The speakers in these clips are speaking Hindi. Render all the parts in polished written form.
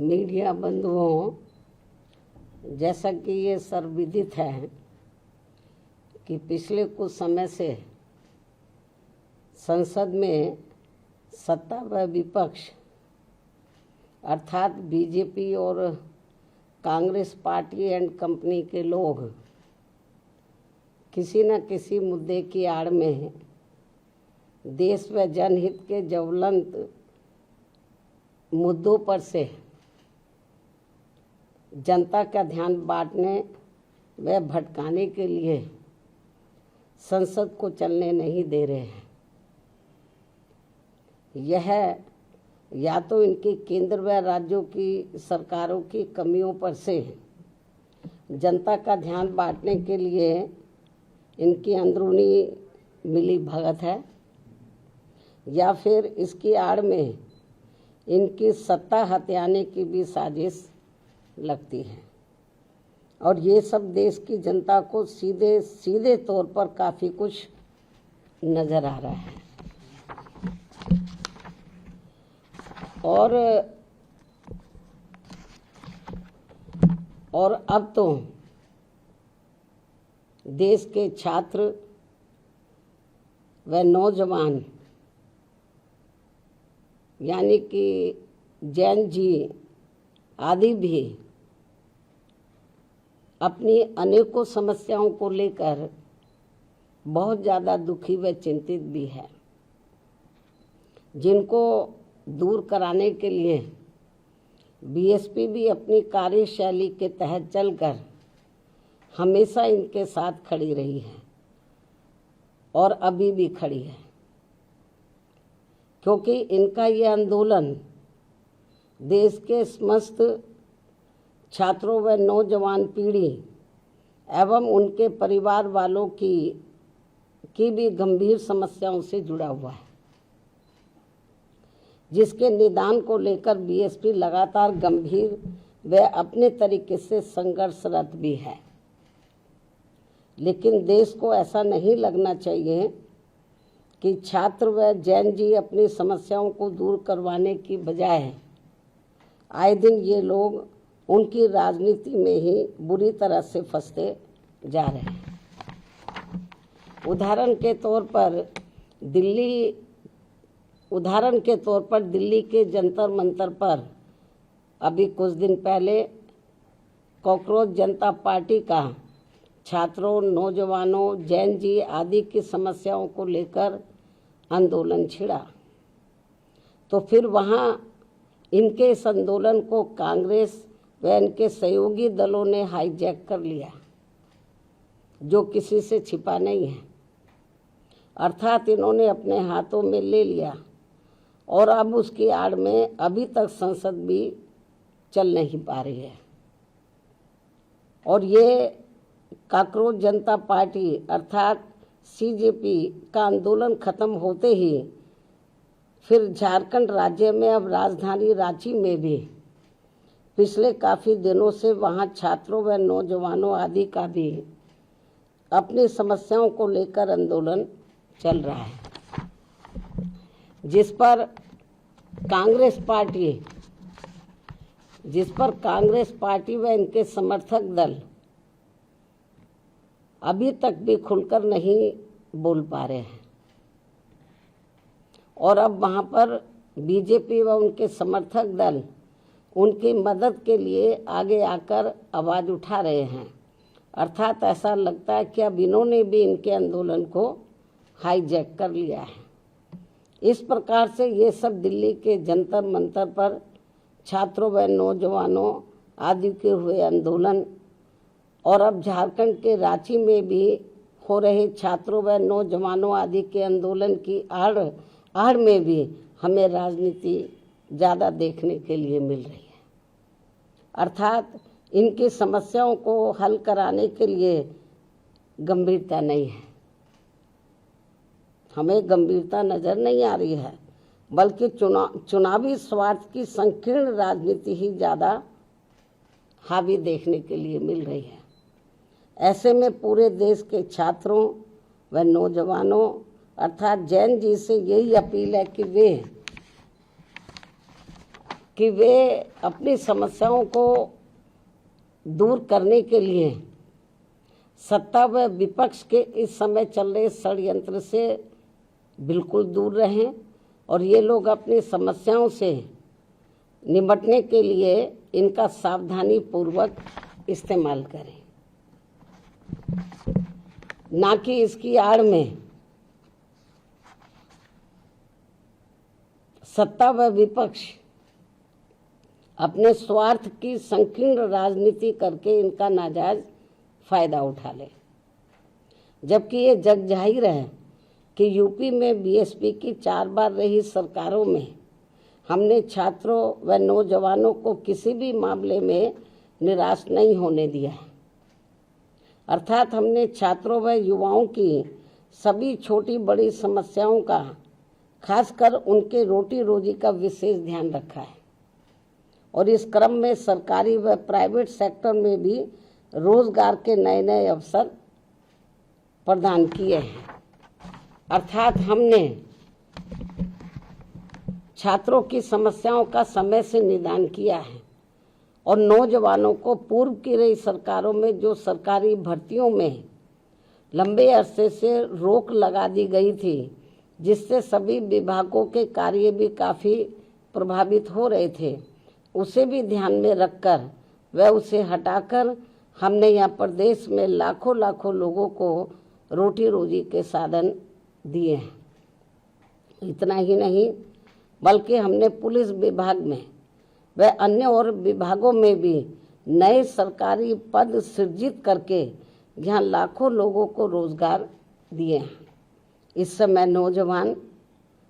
मीडिया बंधुओं, जैसा कि ये सर्वविदित है कि पिछले कुछ समय से संसद में सत्ता व विपक्ष अर्थात बीजेपी और कांग्रेस पार्टी एंड कंपनी के लोग किसी न किसी मुद्दे की आड़ में देश व जनहित के ज्वलंत मुद्दों पर से जनता का ध्यान बांटने व भटकाने के लिए संसद को चलने नहीं दे रहे हैं। यह या तो इनकी केंद्र व राज्यों की सरकारों की कमियों पर से जनता का ध्यान बांटने के लिए इनकी अंदरूनी मिली भगत है, या फिर इसकी आड़ में इनकी सत्ता हथियाने की भी साजिश लगती है। और ये सब देश की जनता को सीधे तौर पर काफ़ी कुछ नज़र आ रहा है। और अब तो देश के छात्र व नौजवान यानी कि जैन जी आदि भी अपनी अनेकों समस्याओं को लेकर बहुत ज़्यादा दुखी व चिंतित भी है, जिनको दूर कराने के लिए बीएसपी भी अपनी कार्यशैली के तहत चलकर हमेशा इनके साथ खड़ी रही है और अभी भी खड़ी है, क्योंकि इनका ये आंदोलन देश के समस्त छात्रों व नौजवान पीढ़ी एवं उनके परिवार वालों की भी गंभीर समस्याओं से जुड़ा हुआ है, जिसके निदान को लेकर बीएसपी लगातार गंभीर व अपने तरीके से संघर्षरत भी है। लेकिन देश को ऐसा नहीं लगना चाहिए कि छात्र व जैन जी अपनी समस्याओं को दूर करवाने की बजाय आए दिन ये लोग उनकी राजनीति में ही बुरी तरह से फंसते जा रहे हैं। उदाहरण के तौर पर दिल्ली के जंतर मंतर पर अभी कुछ दिन पहले कॉकरोच जनता पार्टी का छात्रों, नौजवानों, जैन जी आदि की समस्याओं को लेकर आंदोलन छिड़ा, तो फिर वहाँ इनके इस आंदोलन को कांग्रेस व इनके सहयोगी दलों ने हाईजैक कर लिया, जो किसी से छिपा नहीं है। अर्थात इन्होंने अपने हाथों में ले लिया और अब उसकी आड़ में अभी तक संसद भी चल नहीं पा रही है। और ये कॉकरोच जनता पार्टी अर्थात सीजेपी का आंदोलन खत्म होते ही फिर झारखंड राज्य में अब राजधानी रांची में भी पिछले काफ़ी दिनों से वहाँ छात्रों व नौजवानों आदि का भी अपनी समस्याओं को लेकर आंदोलन चल रहा है, जिस पर कांग्रेस पार्टी व इनके समर्थक दल अभी तक भी खुलकर नहीं बोल पा रहे हैं। और अब वहाँ पर बीजेपी व उनके समर्थक दल उनकी मदद के लिए आगे आकर आवाज़ उठा रहे हैं। अर्थात ऐसा लगता है कि अब इन्होंने भी इनके आंदोलन को हाईजैक कर लिया है। इस प्रकार से ये सब दिल्ली के जंतर मंतर पर छात्रों व नौजवानों आदि के हुए आंदोलन और अब झारखंड के रांची में भी हो रहे छात्रों व नौजवानों आदि के आंदोलन की आड़ में भी हमें राजनीति ज़्यादा देखने के लिए मिल रही है। अर्थात इनकी समस्याओं को हल कराने के लिए गंभीरता नहीं है, हमें गंभीरता नज़र नहीं आ रही है, बल्कि चुनावी स्वार्थ की संकीर्ण राजनीति ही ज़्यादा हावी देखने के लिए मिल रही है। ऐसे में पूरे देश के छात्रों व नौजवानों अर्थात जैन जी से यही अपील है कि वे कि वे अपनी समस्याओं को दूर करने के लिए सत्ता व विपक्ष के इस समय चल रहे षड्यंत्र से बिल्कुल दूर रहें और ये लोग अपनी समस्याओं से निपटने के लिए इनका सावधानी पूर्वक इस्तेमाल करें, ना कि इसकी आड़ में सत्ता व विपक्ष अपने स्वार्थ की संकीर्ण राजनीति करके इनका नाजायज फायदा उठा ले। जबकि ये जग जाहिर है कि यूपी में बीएसपी की 4 बार रही सरकारों में हमने छात्रों व नौजवानों को किसी भी मामले में निराश नहीं होने दिया है। अर्थात हमने छात्रों व युवाओं की सभी छोटी बड़ी समस्याओं का, खासकर उनके रोटी रोजी का विशेष ध्यान रखा है और इस क्रम में सरकारी व प्राइवेट सेक्टर में भी रोजगार के नए नए अवसर प्रदान किए हैं। अर्थात हमने छात्रों की समस्याओं का समय से निदान किया है और नौजवानों को पूर्व की रही सरकारों में जो सरकारी भर्तियों में लंबे अरसे से रोक लगा दी गई थी, जिससे सभी विभागों के कार्य भी काफ़ी प्रभावित हो रहे थे, उसे भी ध्यान में रखकर व उसे हटाकर हमने यहाँ प्रदेश में लाखों लाखों लोगों को रोटी रोजी के साधन दिए हैं। इतना ही नहीं बल्कि हमने पुलिस विभाग में व अन्य और विभागों में भी नए सरकारी पद सृजित करके यहाँ लाखों लोगों को रोजगार दिए हैं। इस समय नौजवान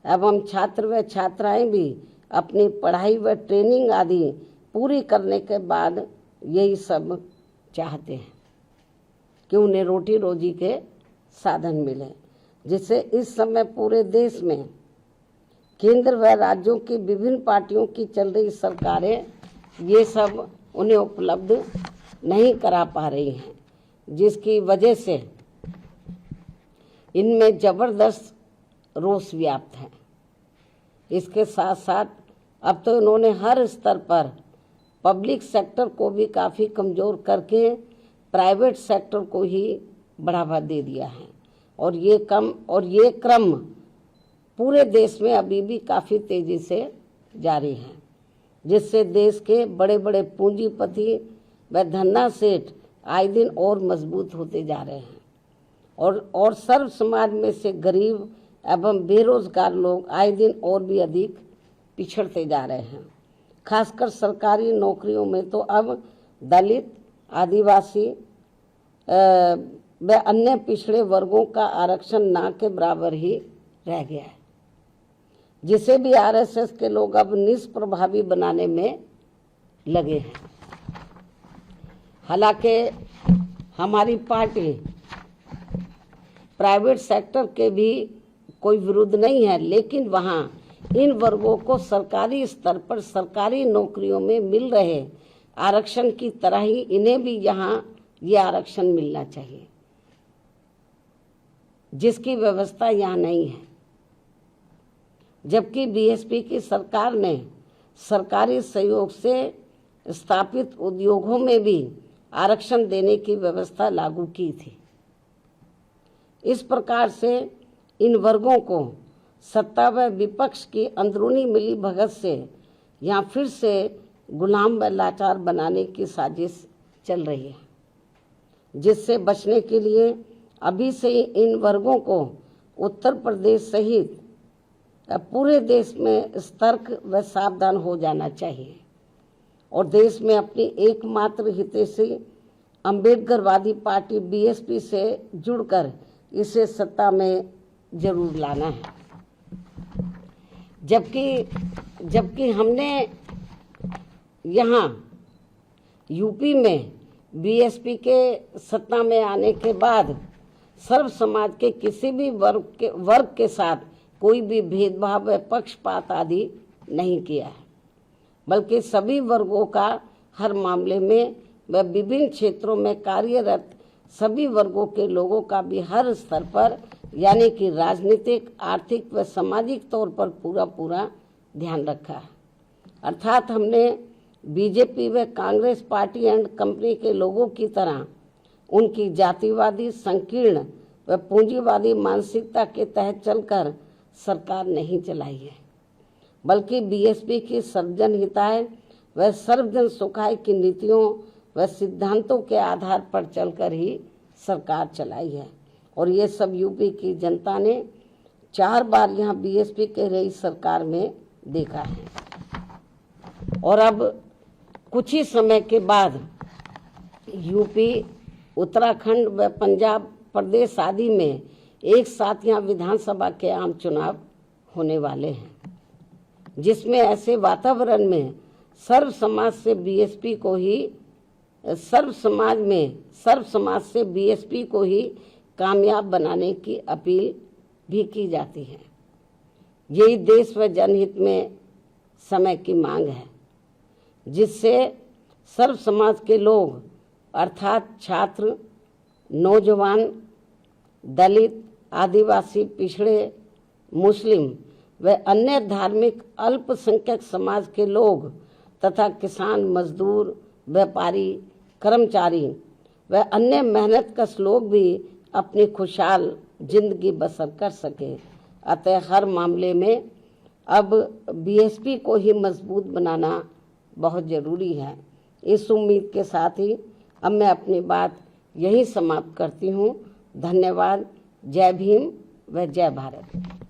एवं छात्र व छात्राएं भी अपनी पढ़ाई व ट्रेनिंग आदि पूरी करने के बाद यही सब चाहते हैं कि उन्हें रोटी रोजी के साधन मिले, जिससे इस समय पूरे देश में केंद्र व राज्यों की विभिन्न पार्टियों की चल रही सरकारें ये सब उन्हें उपलब्ध नहीं करा पा रही हैं, जिसकी वजह से इनमें जबरदस्त रोष व्याप्त है। इसके साथ साथ अब तो इन्होंने हर स्तर पर पब्लिक सेक्टर को भी काफ़ी कमज़ोर करके प्राइवेट सेक्टर को ही बढ़ावा दे दिया है और ये क्रम पूरे देश में अभी भी काफ़ी तेज़ी से जारी है, जिससे देश के बड़े बड़े पूंजीपति व धन्ना सेठ आए दिन और मजबूत होते जा रहे हैं और सर्व समाज में से गरीब एवं बेरोजगार लोग आए दिन और भी अधिक पिछड़ते जा रहे हैं। खासकर सरकारी नौकरियों में तो अब दलित, आदिवासी व अन्य पिछड़े वर्गों का आरक्षण ना के बराबर ही रह गया है, जिसे भी आरएसएस के लोग अब निष्प्रभावी बनाने में लगे हैं। हालांकि हमारी पार्टी प्राइवेट सेक्टर के भी कोई विरुद्ध नहीं है, लेकिन वहाँ इन वर्गों को सरकारी स्तर पर सरकारी नौकरियों में मिल रहे आरक्षण की तरह ही इन्हें भी यहाँ ये आरक्षण मिलना चाहिए, जिसकी व्यवस्था यहाँ नहीं है। जबकि बीएसपी की सरकार ने सरकारी सहयोग से स्थापित उद्योगों में भी आरक्षण देने की व्यवस्था लागू की थी। इस प्रकार से इन वर्गों को सत्ता व विपक्ष की अंदरूनी मिलीभगत से यहाँ फिर से गुलाम व लाचार बनाने की साजिश चल रही है, जिससे बचने के लिए अभी से ही इन वर्गों को उत्तर प्रदेश सहित पूरे देश में सतर्क व सावधान हो जाना चाहिए और देश में अपनी एकमात्र हितैषी अम्बेडकरवादी पार्टी बीएसपी से जुड़कर इसे सत्ता में जरूर लाना है। जबकि हमने यहाँ यूपी में बीएसपी के सत्ता में आने के बाद सर्व समाज के किसी भी वर्ग के साथ कोई भी भेदभाव व पक्षपात आदि नहीं किया है, बल्कि सभी वर्गों का हर मामले में व विभिन्न क्षेत्रों में कार्यरत सभी वर्गों के लोगों का भी हर स्तर पर यानी कि राजनीतिक, आर्थिक व सामाजिक तौर पर पूरा ध्यान रखा है। अर्थात हमने बीजेपी व कांग्रेस पार्टी एंड कंपनी के लोगों की तरह उनकी जातिवादी, संकीर्ण व पूंजीवादी मानसिकता के तहत चलकर सरकार नहीं चलाई है, बल्कि बीएसपी की सर्वजन हिताय व सर्वजन सुखाय की नीतियों व सिद्धांतों के आधार पर चलकर ही सरकार चलाई है। और ये सब यूपी की जनता ने 4 बार यहाँ बीएसपी के रही सरकार में देखा है। और अब कुछ ही समय के बाद यूपी, उत्तराखंड व पंजाब प्रदेश आदि में एक साथ यहाँ विधानसभा के आम चुनाव होने वाले हैं, जिसमें ऐसे वातावरण में सर्व समाज से बीएसपी को ही कामयाब बनाने की अपील भी की जाती है। यही देश व जनहित में समय की मांग है, जिससे सर्व समाज के लोग अर्थात छात्र, नौजवान, दलित, आदिवासी, पिछड़े, मुस्लिम व अन्य धार्मिक अल्पसंख्यक समाज के लोग तथा किसान, मजदूर, व्यापारी, कर्मचारी व अन्य मेहनतकश लोग भी अपनी खुशहाल जिंदगी बसर कर सके। अतः हर मामले में अब बीएसपी को ही मजबूत बनाना बहुत ज़रूरी है। इस उम्मीद के साथ ही अब मैं अपनी बात यही समाप्त करती हूँ। धन्यवाद। जय भीम व जय भारत।